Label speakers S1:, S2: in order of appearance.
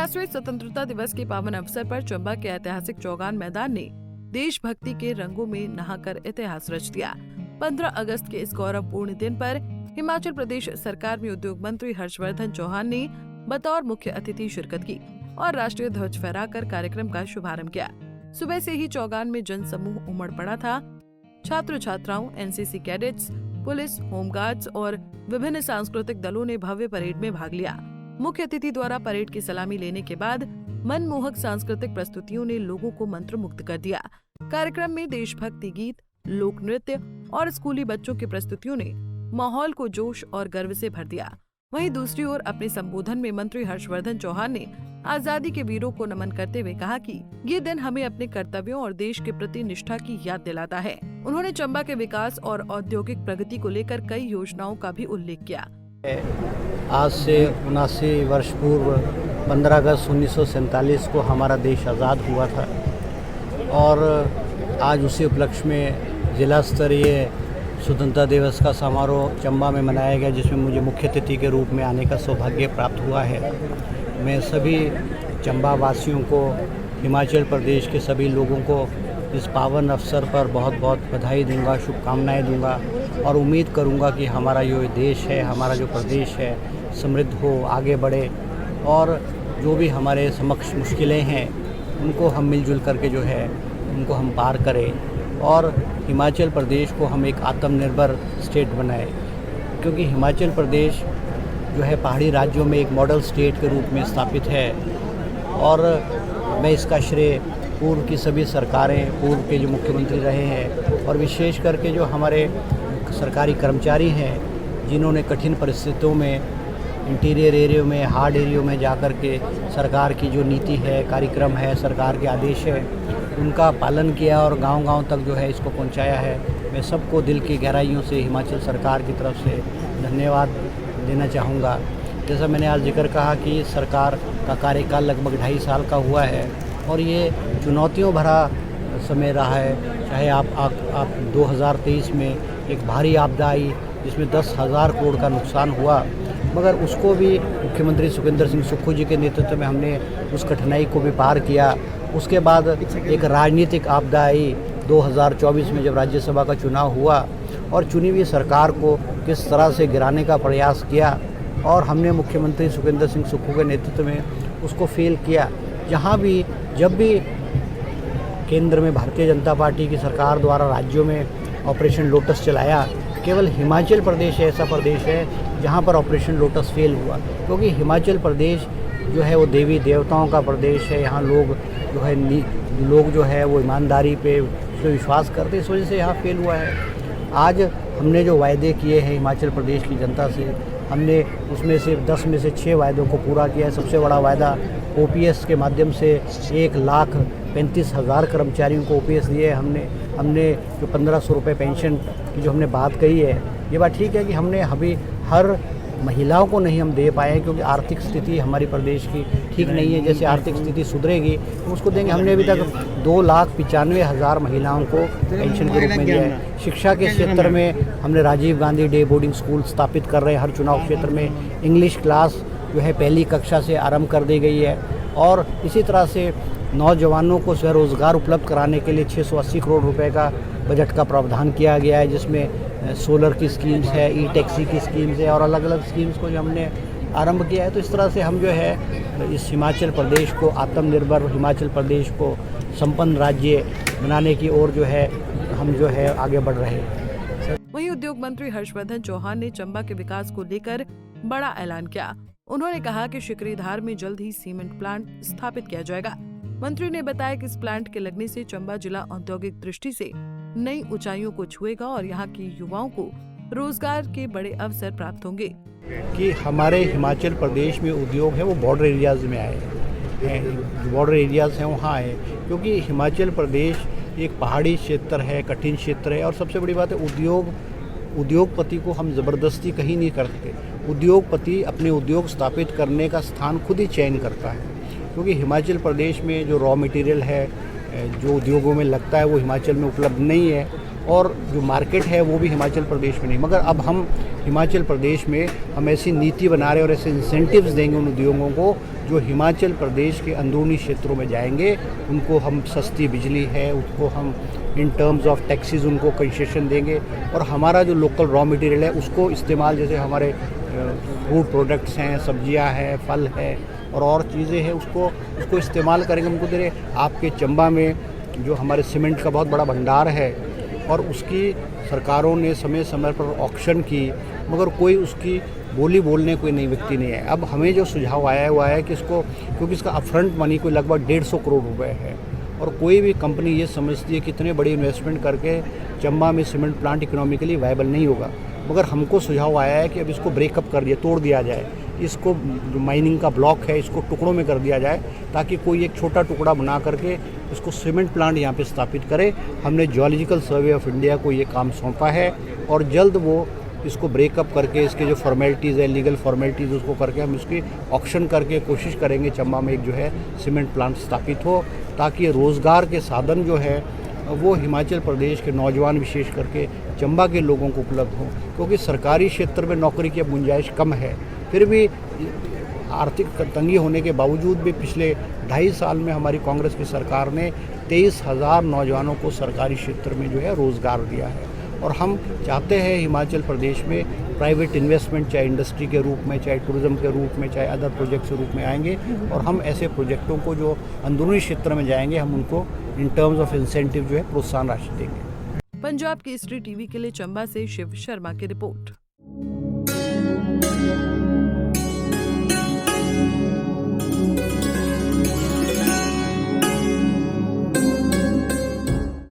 S1: राष्ट्रीय स्वतंत्रता दिवस के पावन अवसर पर चंबा के ऐतिहासिक चौगान मैदान ने देशभक्ति के रंगों में नहाकर इतिहास रच दिया। 15 अगस्त के इस गौरवपूर्ण दिन पर हिमाचल प्रदेश सरकार में उद्योग मंत्री हर्षवर्धन चौहान ने बतौर मुख्य अतिथि शिरकत की और राष्ट्रीय ध्वज फहराकर कार्यक्रम का शुभारंभ किया। सुबह से ही चौगान में जन समूह उमड़ पड़ा था। छात्र छात्राओं, एनसीसी कैडेट्स, पुलिस, होमगार्ड्स और विभिन्न सांस्कृतिक दलों ने भव्य परेड में भाग लिया। मुख्य अतिथि द्वारा परेड की सलामी लेने के बाद मनमोहक सांस्कृतिक प्रस्तुतियों ने लोगों को मंत्रमुग्ध कर दिया। कार्यक्रम में देशभक्ति गीत, लोक नृत्य और स्कूली बच्चों की प्रस्तुतियों ने माहौल को जोश और गर्व से भर दिया। वहीं दूसरी ओर अपने संबोधन में मंत्री हर्षवर्धन चौहान ने आजादी के वीरों को नमन करते हुए कहा कि ये दिन हमें अपने कर्तव्यों और देश के प्रति निष्ठा की याद दिलाता है। उन्होंने चंबा के विकास और औद्योगिक प्रगति को लेकर कई योजनाओं का भी उल्लेख किया।
S2: आज से 79 वर्ष पूर्व 15 अगस्त 1947 को हमारा देश आज़ाद हुआ था और आज उसी उपलक्ष्य में जिला स्तरीय स्वतंत्रता दिवस का समारोह चंबा में मनाया गया, जिसमें मुझे मुख्य अतिथि के रूप में आने का सौभाग्य प्राप्त हुआ है। मैं सभी चंबा वासियों को, हिमाचल प्रदेश के सभी लोगों को इस पावन अवसर पर बहुत बहुत बधाई दूंगा, शुभकामनाएं दूंगा और उम्मीद करूंगा कि हमारा जो देश है, हमारा जो प्रदेश है, समृद्ध हो, आगे बढ़े और जो भी हमारे समक्ष मुश्किलें हैं उनको हम मिलजुल करके जो है उनको हम पार करें और हिमाचल प्रदेश को हम एक आत्मनिर्भर स्टेट बनाएं, क्योंकि हिमाचल प्रदेश जो है पहाड़ी राज्यों में एक मॉडल स्टेट के रूप में स्थापित है। और मैं इसका श्रेय पूर्व की सभी सरकारें, पूर्व के जो मुख्यमंत्री रहे हैं और विशेष करके जो हमारे सरकारी कर्मचारी हैं, जिन्होंने कठिन परिस्थितियों में इंटीरियर एरिया में, हार्ड एरिया में जाकर के सरकार की जो नीति है, कार्यक्रम है, सरकार के आदेश है, उनका पालन किया और गांव-गांव तक जो है इसको पहुंचाया है। मैं सबको दिल की गहराइयों से हिमाचल सरकार की तरफ से धन्यवाद देना चाहूँगा। जैसा मैंने आज जिक्र कहा कि सरकार का कार्यकाल लगभग 2.5 साल का हुआ है और ये चुनौतियों भरा समय रहा है। चाहे आप 2023 में एक भारी आपदा आई जिसमें 10,000 करोड़ का नुकसान हुआ, मगर उसको भी मुख्यमंत्री सुखविंदर सिंह सुक्खू जी के नेतृत्व में हमने उस कठिनाई को भी पार किया। उसके बाद एक राजनीतिक आपदा आई 2024 में, जब राज्यसभा का चुनाव हुआ और चुनी हुई सरकार को किस तरह से गिराने का प्रयास किया और हमने मुख्यमंत्री सुखविंदर सिंह सुक्खू के नेतृत्व में उसको फेल किया। जब भी केंद्र में भारतीय जनता पार्टी की सरकार द्वारा राज्यों में ऑपरेशन लोटस चलाया, केवल हिमाचल प्रदेश ऐसा प्रदेश है जहां पर ऑपरेशन लोटस फेल हुआ, क्योंकि हिमाचल प्रदेश जो है वो देवी देवताओं का प्रदेश है। यहाँ लोग जो है वो ईमानदारी पे विश्वास करते, इस वजह से यहाँ फेल हुआ है। आज हमने जो वायदे किए हैं हिमाचल प्रदेश की जनता से, हमने उसमें से 10 में से 6 वायदों को पूरा किया है। सबसे बड़ा वायदा ओपीएस के माध्यम से 1,35,000 कर्मचारियों को ओपीएस दिए। हमने जो 1,500 रुपये पेंशन की जो हमने बात कही है, ये बात ठीक है कि हमने अभी हर महिलाओं को नहीं हम दे पाए हैं, क्योंकि आर्थिक स्थिति हमारी प्रदेश की ठीक नहीं है। जैसे आर्थिक स्थिति सुधरेगी तो उसको देंगे। हमने अभी तक 2,95,000 महिलाओं को पेंशन के रूप में दिया है। शिक्षा के क्षेत्र में हमने Rajiv Gandhi day boarding school स्थापित कर रहे हैं। हर चुनाव क्षेत्र में इंग्लिश क्लास जो है पहली कक्षा से आरंभ कर दी गई है और इसी तरह से नौजवानों को स्वरोजगार उपलब्ध कराने के लिए 680 करोड़ रुपए का बजट का प्रावधान किया गया है, जिसमें सोलर की स्कीम्स है, ई टैक्सी की स्कीम्स है और अलग अलग स्कीम्स को जो हमने आरंभ किया है। तो इस तरह से हम जो है इस हिमाचल प्रदेश को आत्मनिर्भर, हिमाचल प्रदेश को संपन्न राज्य बनाने की ओर जो है हम जो है आगे बढ़ रहे हैं।
S1: वहीं उद्योग मंत्री हर्षवर्धन चौहान ने चंबा के विकास को लेकर बड़ा ऐलान किया। उन्होंने कहा कि शिकरीधार में जल्द ही सीमेंट प्लांट स्थापित किया जाएगा। मंत्री ने बताया कि इस प्लांट के लगने से चंबा जिला औद्योगिक दृष्टि से नई ऊंचाइयों को छुएगा और यहाँ के युवाओं को रोजगार के बड़े अवसर प्राप्त होंगे।
S2: कि हमारे हिमाचल प्रदेश में उद्योग है वो बॉर्डर एरियाज में आए हैं, बॉर्डर एरियाज हैं वहाँ आए, क्योंकि हिमाचल प्रदेश एक पहाड़ी क्षेत्र है, कठिन क्षेत्र है और सबसे बड़ी बात है उद्योगपति को हम ज़बरदस्ती कहीं नहीं करते। उद्योगपति अपने उद्योग स्थापित करने का स्थान खुद ही चयन करता है, क्योंकि हिमाचल प्रदेश में जो रॉ मटेरियल है जो उद्योगों में लगता है वो हिमाचल में उपलब्ध नहीं है और जो मार्केट है वो भी हिमाचल प्रदेश में नहीं। मगर अब हम हिमाचल प्रदेश में हम ऐसी नीति बना रहे हैं और ऐसे इंसेंटिव्स देंगे उन उद्योगों को जो हिमाचल प्रदेश के अंदरूनी क्षेत्रों में जाएंगे। उनको हम सस्ती बिजली है, उसको हम इन टर्म्स ऑफ टैक्सेस उनको कंसेशन देंगे और हमारा जो लोकल रॉ मटेरियल है उसको इस्तेमाल, जैसे हमारे फूड प्रोडक्ट्स हैं, सब्जियां हैं, फल है और चीज़ें हैं, उसको इस्तेमाल करेंगे। उनको दे रहे आपके चंबा में जो हमारे सीमेंट का बहुत बड़ा भंडार है और उसकी सरकारों ने समय समय पर ऑक्शन की, मगर कोई उसकी बोली बोलने कोई नई व्यक्ति नहीं है। अब हमें जो सुझाव आया हुआ है कि इसको, क्योंकि इसका अपफ्रंट मनी कोई लगभग 150 करोड़ रुपए है और कोई भी कंपनी ये समझती है कि इतने बड़ी इन्वेस्टमेंट करके चंबा में सीमेंट प्लांट इकोनॉमिकली वायबल नहीं होगा, मगर हमको सुझाव आया है कि अब इसको ब्रेकअप कर दिया, तोड़ दिया जाए, इसको जो माइनिंग का ब्लॉक है इसको टुकड़ों में कर दिया जाए ताकि कोई एक छोटा टुकड़ा बना करके इसको सीमेंट प्लांट यहाँ पे स्थापित करे। हमने जियोलॉजिकल सर्वे ऑफ इंडिया को ये काम सौंपा है और जल्द वो इसको ब्रेकअप करके इसके जो फॉर्मेलिटीज़ है, लीगल फॉर्मेलिटीज़, उसको करके हम इसकी ऑक्शन करके कोशिश करेंगे चंबा में एक जो है सीमेंट प्लांट स्थापित हो, ताकि रोज़गार के साधन जो है वो हिमाचल प्रदेश के नौजवान विशेष करके चंबा के लोगों को उपलब्ध हो। क्योंकि सरकारी क्षेत्र में नौकरी की गुंजाइश कम है, फिर भी आर्थिक तंगी होने के बावजूद भी पिछले 2.5 साल में हमारी कांग्रेस की सरकार ने 23,000 नौजवानों को सरकारी क्षेत्र में जो है रोज़गार दिया है। और हम चाहते हैं हिमाचल प्रदेश में प्राइवेट इन्वेस्टमेंट, चाहे इंडस्ट्री के रूप में, चाहे टूरिज़्म के रूप में, चाहे अदर प्रोजेक्ट के रूप में आएंगे और हम ऐसे प्रोजेक्टों को जो अंदरूनी क्षेत्र में जाएंगे हम उनको इन टर्म्स ऑफ इंसेंटिव जो है प्रोत्साहन राशि देंगे।
S1: पंजाब केसरी टीवी के लिए चंबा से शिव शर्मा की रिपोर्ट।